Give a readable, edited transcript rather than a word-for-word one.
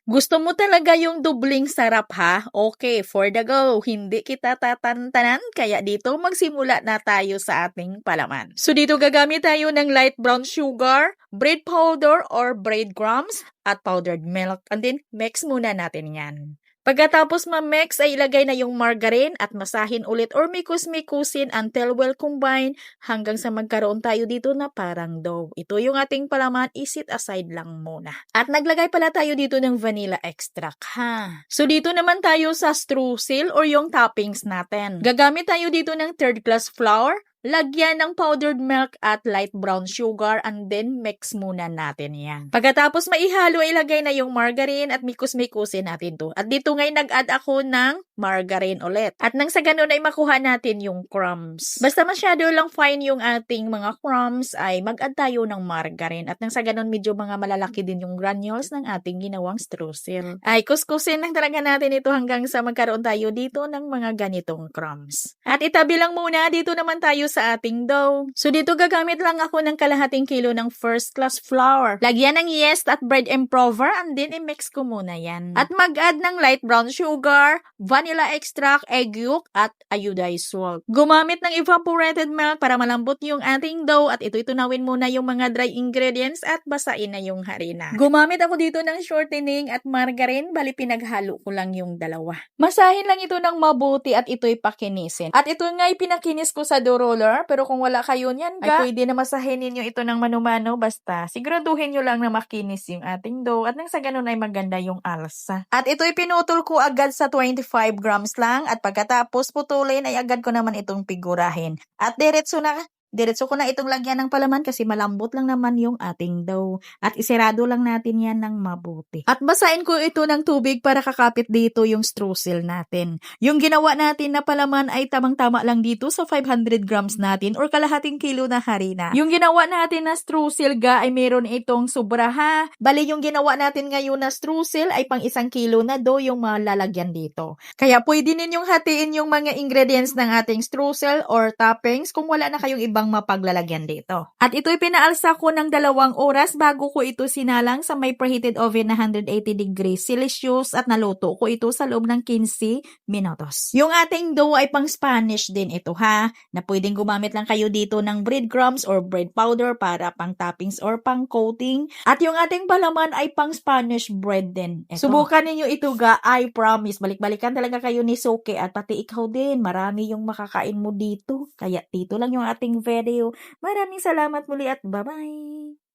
Gusto mo talaga yung dubling sarap ha? Okay, for the go. Hindi kita tatantanan, kaya dito magsimula na tayo sa ating palaman. So dito gagamit tayo ng light brown sugar, bread powder or breadcrumbs, at powdered milk. And then, mix muna natin yan. Pagkatapos ma-mix ay ilagay na yung margarine at masahin ulit or mikus-mikusin until well combined hanggang sa magkaroon tayo dito na parang dough. Ito yung ating palaman, isit aside lang muna. At naglagay pala tayo dito ng vanilla extract ha. So dito naman tayo sa streusel or yung toppings natin. Gagamit tayo dito ng third class flour, lagyan ng powdered milk at light brown sugar and then mix muna natin yan. Pagkatapos maihalo, ilagay na yung margarine at mikus-mikusin natin to. At dito ngayon nag-add ako ng margarine ulit. At nang sa ganun ay makuha natin yung crumbs. Basta masyado lang fine yung ating mga crumbs ay mag-add tayo ng margarine. At nang sa ganun medyo mga malalaki din yung granules ng ating ginawang streusel. Ay kuskusin lang talaga natin ito hanggang sa magkaroon tayo dito ng mga ganitong crumbs. At itabi lang muna, dito naman tayo sa ating dough. So dito gagamit lang ako ng kalahating kilo ng first class flour. Lagyan ng yeast at bread improver and then i-mix ko muna yan. At mag-add ng light brown sugar, vanilla extract, egg yolk at iodized salt. Gumamit ng evaporated milk para malambot yung ating dough at ito tunawin muna yung mga dry ingredients at basain na yung harina. Gumamit ako dito ng shortening at margarine, bali pinaghalo ko lang yung dalawa. Masahin lang ito ng mabuti at ito'y pakinisin. At ito nga'y pinakinis ko sa dough roller, pero kung wala kayo niyan, ay pwede na masahin ninyo ito ng mano-mano, basta siguraduhin nyo lang na makinis yung ating dough at nang sa ganun ay maganda yung alsa. At ito'y pinutol ko agad sa 25 grams lang at pagkatapos putulin ay agad ko naman itong figurahin. At diretso ko na itong lagyan ng palaman kasi malambot lang naman yung ating dough. At isirado lang natin yan ng mabuti. At basahin ko ito ng tubig para kakapit dito yung streusel natin. Yung ginawa natin na palaman ay tamang-tama lang dito sa 500 grams natin or kalahating kilo na harina. Yung ginawa natin na streusel ay meron itong sobra ha. Bali yung ginawa natin ngayon na streusel ay pang 1 kilo na dough yung malalagyan dito. Kaya pwede ninyong hatiin yung mga ingredients ng ating streusel or toppings kung wala na kayong ibang mapaglalagyan dito. At ito'y pinaalsa ko ng 2 oras bago ko ito sinalang sa may preheated oven na 180 degrees Celsius at naluto ko ito sa loob ng 15 minutos. Yung ating dough ay pang Spanish din ito ha, na pwedeng gumamit lang kayo dito ng breadcrumbs or bread powder para pang toppings or pang coating. At yung ating palaman ay pang Spanish bread din. Subukan ninyo ito I promise. Balik-balikan talaga kayo ni Soke at pati ikaw din. Marami yung makakain mo dito. Kaya dito lang yung ating video. Maraming salamat muli at bye-bye!